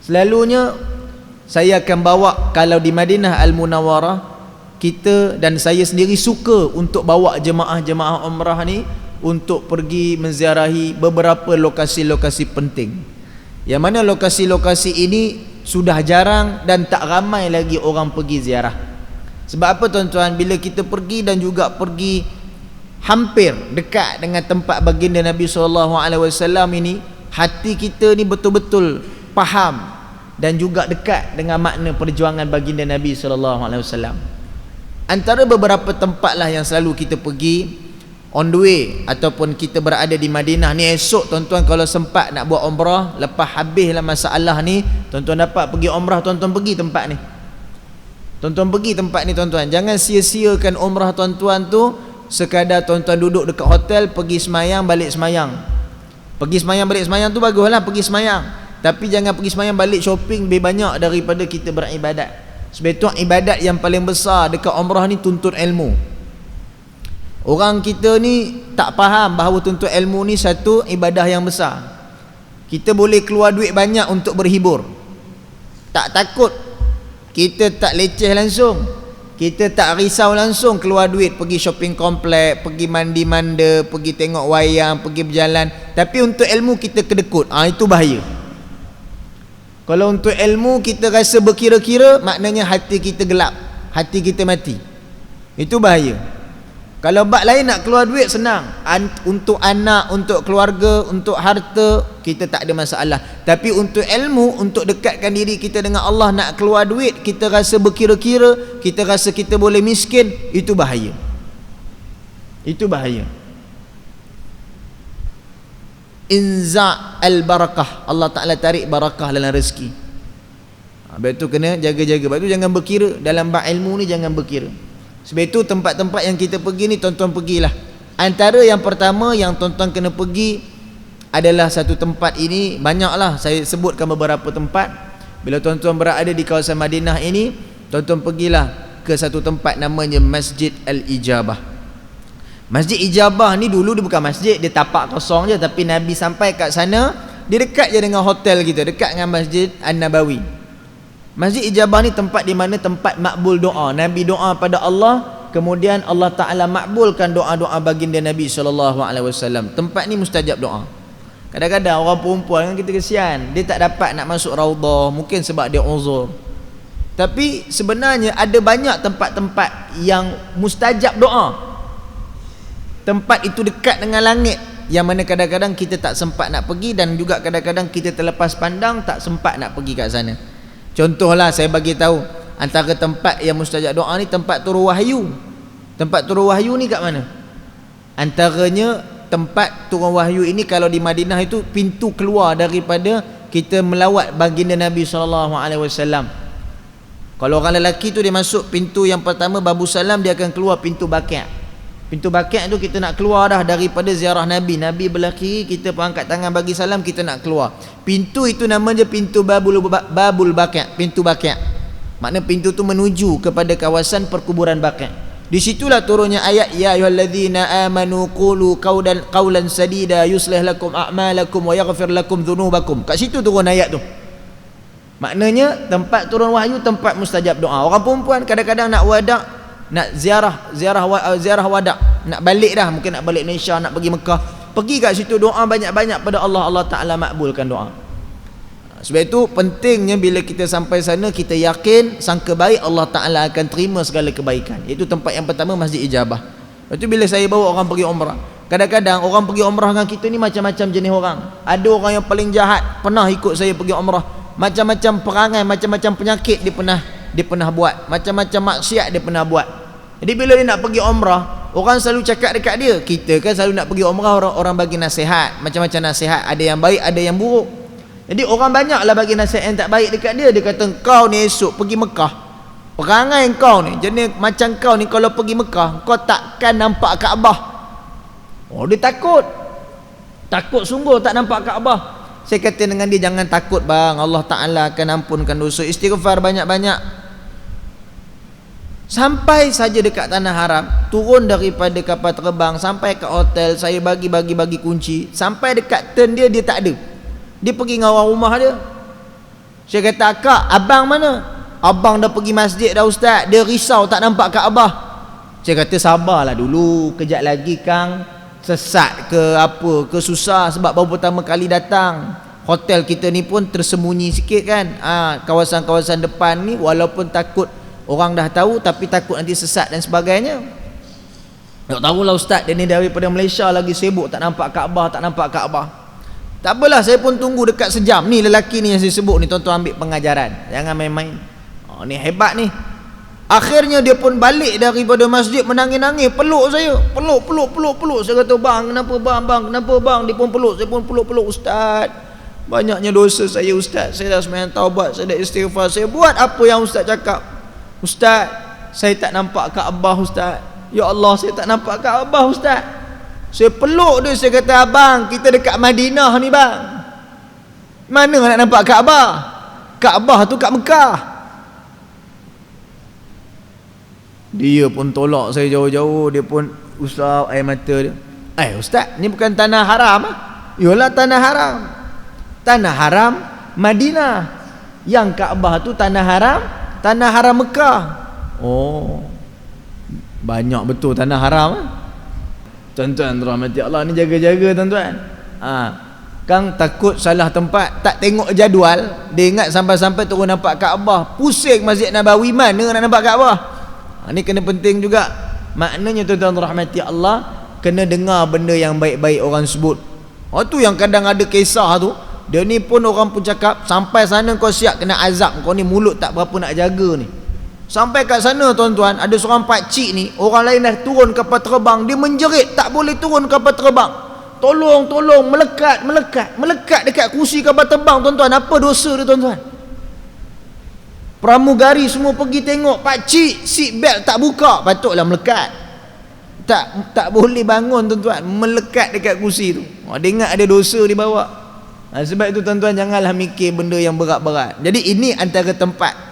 Selalunya saya akan bawa, kalau di Madinah Al-Munawwarah, kita dan saya sendiri suka untuk bawa jemaah-jemaah umrah ni untuk pergi menziarahi beberapa lokasi-lokasi penting, yang mana lokasi-lokasi ini sudah jarang dan tak ramai lagi orang pergi ziarah. Sebab apa tuan-tuan? Bila kita pergi dan juga pergi hampir dekat dengan tempat baginda Nabi SAW ini, hati kita ni betul-betul faham dan juga dekat dengan makna perjuangan baginda Nabi SAW. Antara beberapa tempat lah yang selalu kita pergi on the way ataupun kita berada di Madinah ni. Esok tuan-tuan kalau sempat nak buat umrah, lepas habislah masalah ni, tuan-tuan dapat pergi umrah, tuan-tuan pergi tempat ni. Tuan-tuan pergi tempat ni tuan-tuan. Jangan sia-siakan umrah tuan-tuan tu sekadar tuan-tuan duduk dekat hotel, pergi semayang, balik semayang. Pergi semayang, balik semayang tu baguslah, pergi semayang. Tapi jangan pergi semayang, balik shopping lebih banyak daripada kita beribadat. Sebab itu ibadat yang paling besar dekat umrah ni tuntut ilmu. Orang kita ni tak faham bahawa tuntut ilmu ni satu ibadah yang besar. Kita boleh keluar duit banyak untuk berhibur, tak takut, kita tak leceh langsung, kita tak risau langsung keluar duit pergi shopping komplek, pergi mandi manda, pergi tengok wayang, pergi berjalan. Tapi untuk ilmu kita kedekut. Itu bahaya. Kalau untuk ilmu kita rasa berkira-kira, maknanya hati kita gelap, hati kita mati. Itu bahaya. Kalau bab lain nak keluar duit senang, untuk anak, untuk keluarga, untuk harta, kita tak ada masalah. Tapi untuk ilmu, untuk dekatkan diri kita dengan Allah, nak keluar duit kita rasa berkira-kira, kita rasa kita boleh miskin, itu bahaya. Itu bahaya. Inza' al-barakah, Allah Ta'ala tarik barakah dalam rezeki. Sebab itu kena jaga-jaga. Sebab itu jangan berkira dalam bab ilmu ni, jangan berkira. Sebab itu tempat-tempat yang kita pergi ni tuan-tuan pergilah. Antara yang pertama yang tuan-tuan kena pergi adalah satu tempat ini, banyaklah saya sebutkan beberapa tempat. Bila tuan-tuan berada di kawasan Madinah ini, tuan-tuan pergilah ke satu tempat namanya Masjid Al-Ijabah. Masjid Ijabah ni dulu dia bukan masjid, dia tapak kosong je, tapi Nabi sampai kat sana, dia dekat je dengan hotel kita, dekat dengan Masjid An-Nabawi. Masjid Ijabah ni tempat di mana tempat makbul doa. Nabi doa pada Allah, kemudian Allah Ta'ala makbulkan doa-doa baginda Nabi SAW. Tempat ni mustajab doa. Kadang-kadang orang perempuan kan, kita kesian, dia tak dapat nak masuk raudah, mungkin sebab dia uzur. Tapi sebenarnya ada banyak tempat-tempat yang mustajab doa. Tempat itu dekat dengan langit, yang mana kadang-kadang kita tak sempat nak pergi, dan juga kadang-kadang kita terlepas pandang, tak sempat nak pergi kat sana. Contohlah saya bagi tahu, antara tempat yang mustajab doa ni tempat turun wahyu. Tempat turun wahyu ni kat mana? Antaranya tempat turun wahyu ini, kalau di Madinah itu pintu keluar daripada kita melawat baginda Nabi SAW. Kalau orang lelaki tu dia masuk pintu yang pertama Babu Salam, dia akan keluar pintu Baqi'. Pintu Baqi' tu kita nak keluar dah daripada ziarah Nabi. Nabi belah kiri, kita pun angkat tangan bagi salam, kita nak keluar. Pintu itu namanya pintu Babul Baqi', pintu Baqi'. Makna pintu tu menuju kepada kawasan perkuburan Baqi'. Di situlah turunnya ayat ya ayyuhalladzina amanu qulu qawlan sadida yuslih lakum a'malakum wa yaghfir lakum dhunubakum. Kat situ turun ayat tu. Maknanya tempat turun wahyu, tempat mustajab doa. Orang perempuan kadang-kadang nak wadak, nak ziarah wadak, nak balik dah, mungkin nak balik Malaysia, nak pergi Mekah, pergi kat situ doa banyak-banyak pada Allah, Allah Ta'ala makbulkan doa. Sebab itu pentingnya bila kita sampai sana, kita yakin, sangka baik, Allah Ta'ala akan terima segala kebaikan. Itu tempat yang pertama, Masjid Ijabah. Lepas tu bila saya bawa orang pergi umrah, kadang-kadang orang pergi umrah dengan kita ni macam-macam jenis orang. Ada orang yang paling jahat, pernah ikut saya pergi umrah, macam-macam perangai, macam-macam penyakit dia pernah buat, macam-macam maksiat dia pernah buat. Jadi bila dia nak pergi umrah, orang selalu cakap dekat dia. Kita kan selalu nak pergi umrah, orang bagi nasihat, macam-macam nasihat, ada yang baik, ada yang buruk. Jadi orang banyaklah bagi nasihat yang tak baik dekat dia. Dia kata, kau ni esok pergi Mekah, perangai kau ni, jenis macam kau ni, kalau pergi Mekah kau takkan nampak Kaabah. Oh, dia takut sungguh tak nampak Kaabah. Saya kata dengan dia, jangan takut bang, Allah Ta'ala akan ampunkan dosa, istighfar banyak-banyak. Sampai saja dekat tanah haram, turun daripada kapal terbang sampai ke hotel, saya bagi kunci. Sampai dekat turn dia tak ada. Dia pergi dengan orang rumah dia. Saya kata, "Kak, abang mana?" "Abang dah pergi masjid dah ustaz, dia risau tak nampak Kaabah." Saya kata, "Sabarlah dulu, kejap lagi Kang sesat ke apa ke susah, sebab baru pertama kali datang. Hotel kita ni pun tersembunyi sikit kan. Kawasan-kawasan depan ni walaupun takut orang dah tahu, tapi takut nanti sesat dan sebagainya." Tak tahulah ustaz, dia ni daripada Malaysia lagi sibuk, tak nampak Kaabah, tak nampak Kaabah. Tak apalah, saya pun tunggu dekat sejam. Ni lelaki ni yang saya sebut ni, tuan-tuan ambil pengajaran, jangan main-main. Ni hebat ni. Akhirnya dia pun balik daripada masjid menangis-nangis, peluk saya, peluk. Saya kata, "Bang, kenapa bang? Kenapa bang?" Dia pun peluk, saya pun peluk. "Ustaz, banyaknya dosa saya ustaz. Saya dah sembahyang taubat, saya dah istighfar. Saya buat apa yang ustaz cakap. Ustaz, saya tak nampak Kaabah ustaz. Ya Allah, saya tak nampak Kaabah ustaz." Saya peluk dia, saya kata, "Abang, kita dekat Madinah ni bang. Mana nak nampak Kaabah? Kaabah tu kat Mekah." Dia pun tolak saya jauh-jauh, dia pun usap air mata dia. "Ustaz, ni bukan tanah haram ah?" "Yalah, tanah haram. Tanah haram Madinah. Yang Kaabah tu tanah haram Mekah." "Oh, banyak betul tanah haram ah." Tuan-tuan rahmati Allah, ni jaga-jaga tuan-tuan. Kang takut salah tempat, tak tengok jadual, dia ingat sampai-sampai turun nampak Kaabah, pusing Masjid Nabawi, mana nak nampak Kaabah. Ni kena penting juga. Maknanya tuan-tuan rahmati Allah, kena dengar benda yang baik-baik orang sebut. Tu yang kadang ada kisah tu, dia ni pun orang pun cakap, sampai sana kau siap kena azab, kau ni mulut tak berapa nak jaga ni. Sampai kat sana tuan-tuan, ada seorang pakcik ni, orang lain dah turun kapal terbang, dia menjerit tak boleh turun kapal terbang. Tolong, melekat dekat kursi kapal terbang tuan-tuan. Apa dosa dia tuan-tuan? Pramugari semua pergi tengok, pakcik seat belt tak buka, patutlah melekat. Tak boleh bangun tuan-tuan, melekat dekat kursi tu. Dia ingat ada dosa dibawa. Sebab itu tuan-tuan, janganlah mikir benda yang berat-berat. Jadi ini antara tempat